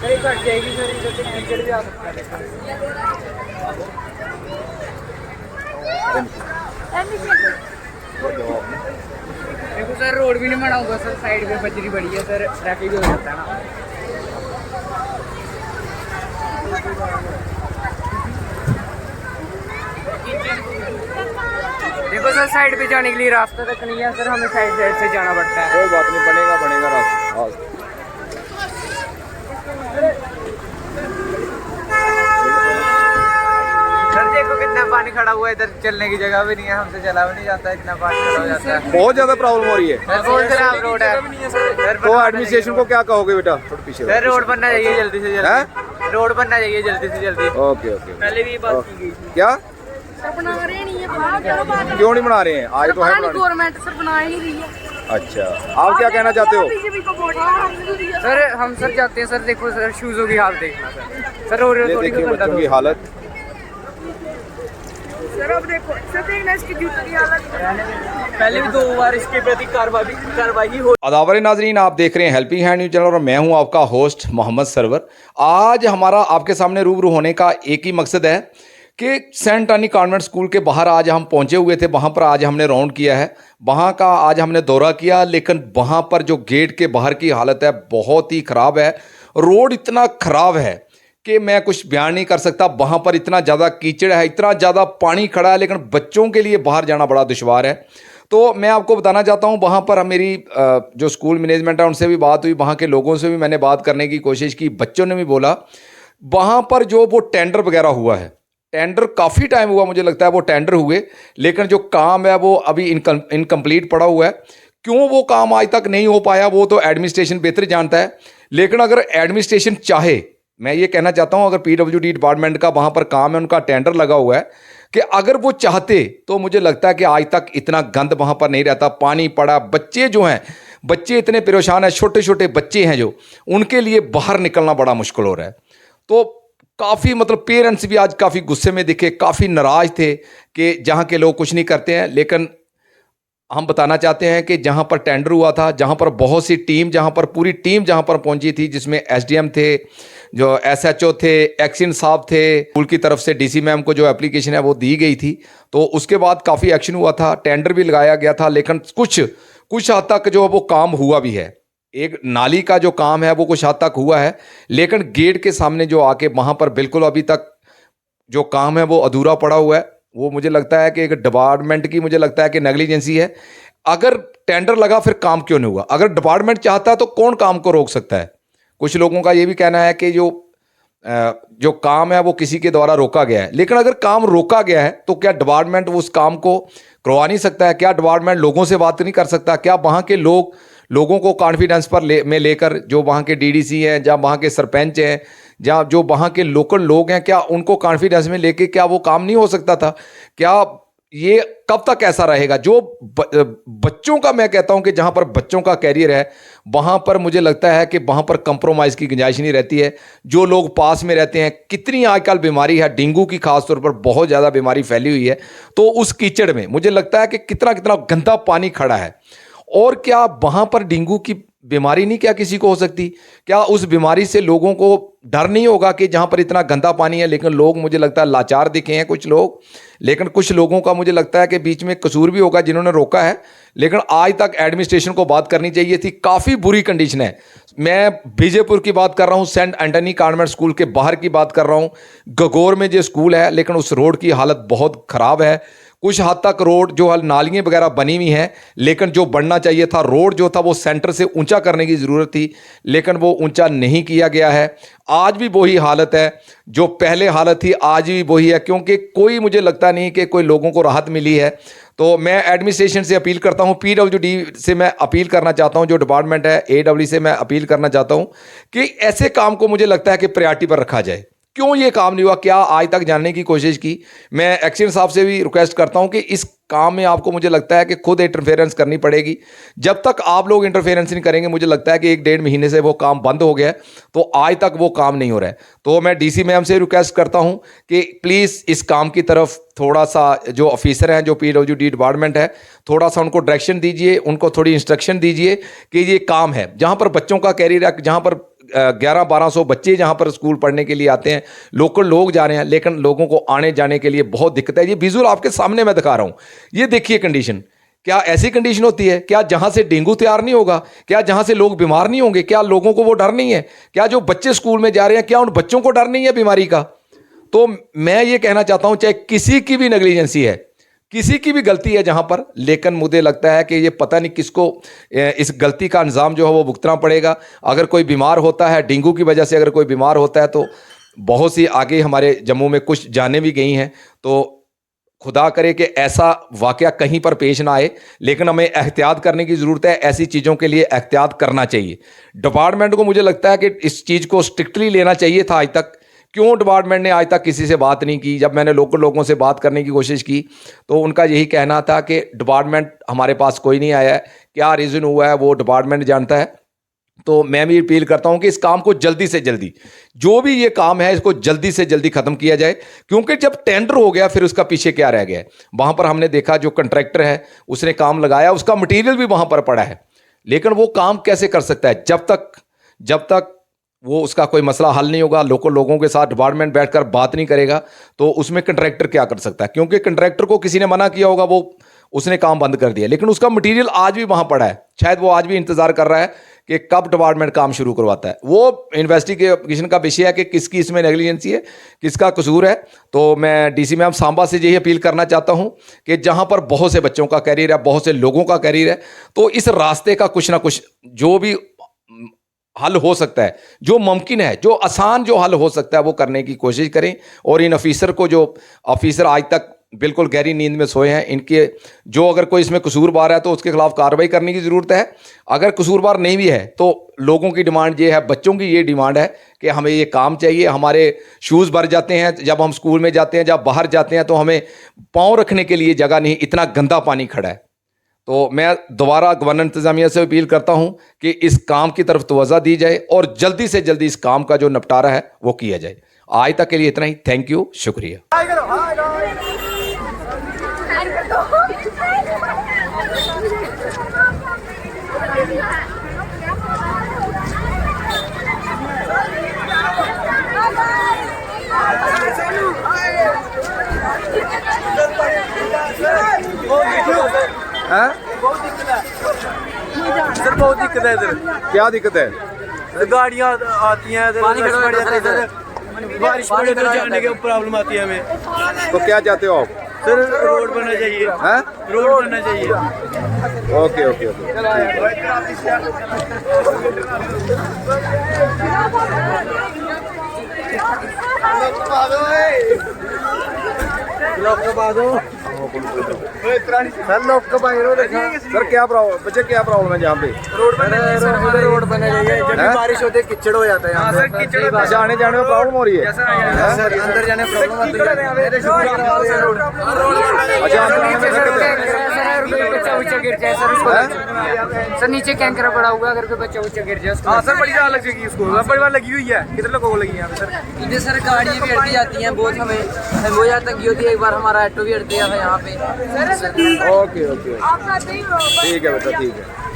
कहीं कट जाएगी सर, इधर से कीचड़ भी आ सकता है। देखो सर, रोड भी नहीं बना हुआ सर, साइड पे बजरी पड़ी है सर, ट्रैफिक हो जाता है ना। देखो सर, साइड पे जाने के लिए रास्ता तक नहीं है सर, हमें साइड से जाना पड़ता है। कोई बात नहीं, बनेगा रास्ता। सर देखो कितना पानी खड़ा हुआ है, इधर चलने की जगह भी नहीं है, हमसे चला भी नहीं जाता, इतना पानी खड़ा हो जाता है। बहुत ज्यादा प्रॉब्लम हो रही है बहुत खराब रोड है सर। तो एडमिनिस्ट्रेशन को क्या कहोगे बेटा? थोड़ा पीछे सर रोड बनना चाहिए जल्दी से जल्दी, रोड बनना चाहिए जल्दी से जल्दी। Okay okay. पहले भी ये बात की गई थी। क्या बना रहे नहीं है, क्यों नहीं बना रहे हैं? आज तो है गवर्नमेंट सर बना ही नहीं रही है। अच्छा, आप क्या कहना चाहते हो? सर हम सर जाते हैं सर, देखो सर शूजों की हालत देखना सर। सर रोड ये थोड़ी देखिए बच्चों की हालत। सर अब देखो सर, देखना इसकी जूतों की हालत। पहले भी 2 बार इसके प्रति कार्रवाई हो। अदावर नाजरीन, आप देख रहे हैं हेल्पिंग हैंड न्यूज चैनल और मैं हूं आपका होस्ट मोहम्मद सरवर। आज हमारा आपके सामने रूबरू होने का एक ही मकसद है कि सेंट एनी कॉन्वेंट स्कूल के बाहर आज हम पहुंचे हुए थे। वहां पर आज हमने राउंड किया है, वहां का आज हमने दौरा किया, लेकिन वहां पर जो गेट के बाहर की हालत है बहुत ही ख़राब है। रोड इतना ख़राब है कि मैं कुछ बयान नहीं कर सकता। वहाँ पर इतना ज़्यादा कीचड़ है, इतना ज़्यादा पानी खड़ा है, लेकिन बच्चों के लिए बाहर जाना बड़ा दुश्वार है। तो मैं आपको बताना चाहता हूँ, वहाँ पर मेरी जो स्कूल मैनेजमेंट है उनसे भी बात हुई, वहाँ के लोगों से भी मैंने बात करने की कोशिश की, बच्चों ने भी बोला। वहाँ पर जो वो टेंडर वगैरह हुआ है, टेंडर काफ़ी टाइम हुआ मुझे लगता है वो टेंडर हुए, लेकिन जो काम है वो अभी इनकम्प्लीट पड़ा हुआ है। क्यों वो काम आज तक नहीं हो पाया वो तो एडमिनिस्ट्रेशन बेहतर जानता है। लेकिन अगर एडमिनिस्ट्रेशन चाहे, मैं ये कहना चाहता हूँ, अगर पीडब्ल्यूडी डिपार्टमेंट का वहाँ पर काम है, उनका टेंडर लगा हुआ है, कि अगर वो चाहते तो मुझे लगता है कि आज तक इतना गंद वहाँ पर नहीं रहता। पानी पड़ा, बच्चे जो हैं, बच्चे इतने परेशान हैं, छोटे छोटे बच्चे हैं जो, उनके लिए बाहर निकलना बड़ा मुश्किल हो रहा है। तो काफ़ी मतलब पेरेंट्स भी आज काफ़ी गुस्से में दिखे, काफ़ी नाराज़ थे कि जहाँ के लोग कुछ नहीं करते हैं। लेकिन हम बताना चाहते हैं कि जहाँ पर टेंडर हुआ था, जहाँ पर बहुत सी टीम, जहाँ पर पूरी टीम जहाँ पर पहुँची थी, जिसमें एसडीएम थे, जो एसएचओ थे, एक्शन साहब थे, स्कूल की तरफ से डीसी मैम को जो एप्लीकेशन है वो दी गई थी, तो उसके बाद काफ़ी एक्शन हुआ था, टेंडर भी लगाया गया था। लेकिन कुछ हद तक जो वो काम हुआ भी है, एक नाली का जो काम है वो कुछ हद तक हुआ है, लेकिन गेट के सामने जो आके वहाँ पर बिल्कुल अभी तक जो काम है वो अधूरा पड़ा हुआ है। वो मुझे लगता है कि एक डिपार्टमेंट की, मुझे लगता है कि नेग्लिजेंसी है। अगर टेंडर लगा फिर काम क्यों नहीं हुआ? अगर डिपार्टमेंट चाहता है तो कौन काम को रोक सकता है? कुछ लोगों का ये भी कहना है कि जो काम है वो किसी के द्वारा रोका गया है। लेकिन अगर काम रोका गया है तो क्या डिपार्टमेंट उस काम को करवा नहीं सकता है? क्या डिपार्टमेंट लोगों से बात नहीं कर सकता? क्या वहाँ के लोगों को कॉन्फिडेंस पर में लेकर, जो वहाँ के डीडीसी हैं, जहाँ वहाँ के सरपंच हैं, जहाँ जो वहाँ के लोकल लोग हैं, क्या उनको कॉन्फिडेंस में लेके क्या वो काम नहीं हो सकता था? क्या ये कब तक ऐसा रहेगा? जो बच्चों का, मैं कहता हूं कि जहां पर बच्चों का कैरियर है वहां पर मुझे लगता है कि वहां पर कंप्रोमाइज़ की गुंजाइश नहीं रहती है। जो लोग पास में रहते हैं, कितनी आजकल बीमारी है, डेंगू की खासतौर पर बहुत ज़्यादा बीमारी फैली हुई है, तो उस कीचड़ में मुझे लगता है कि कितना कितना गंदा पानी खड़ा है। और क्या वहाँ पर डेंगू की बीमारी नहीं क्या किसी को हो सकती? क्या उस बीमारी से लोगों को डर नहीं होगा कि जहाँ पर इतना गंदा पानी है? लेकिन लोग मुझे लगता है लाचार दिखे हैं कुछ लोग, लेकिन कुछ लोगों का मुझे लगता है कि बीच में कसूर भी होगा जिन्होंने रोका है। लेकिन आज तक एडमिनिस्ट्रेशन को बात करनी चाहिए थी। काफ़ी बुरी कंडीशन है। मैं बीजेपुर की बात कर रहा हूँ, सेंट एंटनी कॉन्वेंट स्कूल के बाहर की बात कर रहा हूँ, गगोर में जो स्कूल है, लेकिन उस रोड की हालत बहुत ख़राब है। कुछ हद तक रोड जो नालियाँ वगैरह बनी हुई हैं, लेकिन जो बढ़ना चाहिए था, रोड जो था वो सेंटर से ऊंचा करने की ज़रूरत थी, लेकिन वो ऊंचा नहीं किया गया है। आज भी वही हालत है जो पहले हालत थी, आज भी वही है, क्योंकि कोई, मुझे लगता नहीं कि कोई लोगों को राहत मिली है। तो मैं एडमिनिस्ट्रेशन से अपील करता हूँ, पीडब्ल्यूडी से मैं अपील करना चाहता हूँ, जो डिपार्टमेंट है एडब्ल्यू से मैं अपील करना चाहता हूँ कि ऐसे काम को मुझे लगता है कि प्रायोरिटी पर रखा जाए। क्यों ये काम नहीं हुआ, क्या आज तक जानने की कोशिश की। मैं एक्शन साहब से भी रिक्वेस्ट करता हूं कि इस काम में आपको, मुझे लगता है कि खुद इंटरफेरेंस करनी पड़ेगी। जब तक आप लोग इंटरफेरेंस नहीं करेंगे, मुझे लगता है कि 1-1.5 महीने से वो काम बंद हो गया है, तो आज तक वो काम नहीं हो रहा है। तो मैं डीसी मैम से रिक्वेस्ट करता हूं कि प्लीज़ इस काम की तरफ थोड़ा सा जो ऑफिसर हैं, जो पीडब्ल्यूडी डिपार्टमेंट है, थोड़ा सा उनको डायरेक्शन दीजिए, उनको थोड़ी इंस्ट्रक्शन दीजिए कि ये काम है, जहाँ पर बच्चों का कैरियर है, जहाँ पर 1100-1200 बच्चे जहाँ पर स्कूल पढ़ने के लिए आते हैं, लोकल लोग जा रहे हैं, लेकिन लोगों को आने जाने के लिए बहुत दिक्कत है। ये विजुअल आपके सामने मैं दिखा रहा हूँ, ये देखिए कंडीशन। क्या ऐसी कंडीशन होती है? क्या जहाँ से डेंगू तैयार नहीं होगा? क्या जहाँ से लोग बीमार नहीं होंगे? क्या लोगों को वो डर नहीं है? क्या जो बच्चे स्कूल में जा रहे हैं, क्या उन बच्चों को डर नहीं है बीमारी का? तो मैं ये कहना चाहता हूँ, चाहे किसी की भी नेग्लिजेंसी है, किसी की भी गलती है जहां पर, लेकिन मुझे लगता है कि ये पता नहीं किसको इस गलती का अंजाम जो है वो भुगतना पड़ेगा। अगर कोई बीमार होता है डेंगू की वजह से, अगर कोई बीमार होता है, तो बहुत सी आगे हमारे जम्मू में कुछ जाने भी गई हैं। तो खुदा करे कि ऐसा वाकया कहीं पर पेश ना आए, लेकिन हमें एहतियात करने की ज़रूरत है। ऐसी चीज़ों के लिए एहतियात करना चाहिए। डिपार्टमेंट को मुझे लगता है कि इस चीज़ को स्ट्रिक्टली लेना चाहिए था आज तक। क्यों डिपार्टमेंट ने आज तक किसी से बात नहीं की? जब मैंने लोकल लोगों से बात करने की कोशिश की तो उनका यही कहना था कि डिपार्टमेंट हमारे पास कोई नहीं आया है। क्या रीज़न हुआ है वो डिपार्टमेंट जानता है। तो मैं भी अपील करता हूं कि इस काम को जल्दी से जल्दी, जो भी ये काम है, इसको जल्दी से जल्दी ख़त्म किया जाए। क्योंकि जब टेंडर हो गया फिर उसका पीछे क्या रह गया है? वहाँ पर हमने देखा जो कंट्रैक्टर है उसने काम लगाया, उसका मटीरियल भी वहाँ पर पड़ा है, लेकिन वो काम कैसे कर सकता है? जब तक वो उसका कोई मसला हल नहीं होगा, लोकल लोगों के साथ डिपार्टमेंट बैठकर बात नहीं करेगा, तो उसमें कंट्रैक्टर क्या कर सकता है? क्योंकि कंट्रैक्टर को किसी ने मना किया होगा, वो उसने काम बंद कर दिया, लेकिन उसका मटेरियल आज भी वहाँ पड़ा है। शायद वो आज भी इंतज़ार कर रहा है कि कब डिपार्टमेंट काम शुरू करवाता है। वो इन्वेस्टिगेशन का विषय है कि किसकी इसमें नेग्लिजेंसी है, किसका कसूर है। तो मैं डीसी मैम सांबा से यही अपील करना चाहता हूँ कि जहाँ पर बहुत से बच्चों का कैरियर है, बहुत से लोगों का कैरियर है, तो इस रास्ते का कुछ ना कुछ जो भी हल हो सकता है, जो मुमकिन है, जो आसान जो हल हो सकता है, वो करने की कोशिश करें। और इन ऑफिसर को, जो ऑफिसर आज तक बिल्कुल गहरी नींद में सोए हैं, इनके जो अगर कोई इसमें कसूरवार है तो उसके खिलाफ कार्रवाई करने की ज़रूरत है। अगर कसूरवार नहीं भी है तो लोगों की डिमांड ये है, बच्चों की ये डिमांड है कि हमें ये काम चाहिए। हमारे शूज़ भर जाते हैं जब हम स्कूल में जाते हैं, जब बाहर जाते हैं तो हमें पाँव रखने के लिए जगह नहीं, इतना गंदा पानी खड़ा है। तो मैं दोबारा गवर्नर इंतज़ामिया से अपील करता हूं कि इस काम की तरफ तवज्जो दी जाए और जल्दी से जल्दी इस काम का जो निपटारा है वो किया जाए। आज तक के लिए इतना ही। थैंक यू, शुक्रिया। सर बहुत दिक्कत है इधर। क्या दिक्कत है? गाड़ियाँ आती हैं इधर, पानी खड़ा हो जाता है इधर। बारिश पड़े तो जाने की प्रॉब्लम आती है हमें। तो क्या चाहते हो आप? सर रोड बनना चाहिए, रोड बनना चाहिए। Okay okay okay. सर क्या प्रॉब्लम, बच्चे क्या प्रॉब्लम है यहाँ पे? रोड बनना चाहिए। जब भी बारिश होती है कीचड़ हो जाता है यहाँ पे। सर कीचड़ अच्छा, आने जाने में प्रॉब्लम हो रही है? सर अंदर जाने में प्रॉब्लम आती है। अच्छा, आने जाने में दिक्कत है? बच्चा ऊंचा गिर जाए सर नीचे कैंकरा पड़ा हुआ, अगर कोई बच्चा ऊंचा गिर जाए। हाँ सर, बड़ी ज़्यादा लगेगी उसको, बड़ी बार लगी हुई है। कितने लोगों को लगी है यहाँ पे सर? इधर सर गाड़ियाँ भी अड़ती जाती हैं बहुत, हमें वो यहाँ तक होती है। एक बार हमारा ऑटो भी अड़ गया था यहाँ पे। ओके ओके, ठीक है बेटा, ठीक है।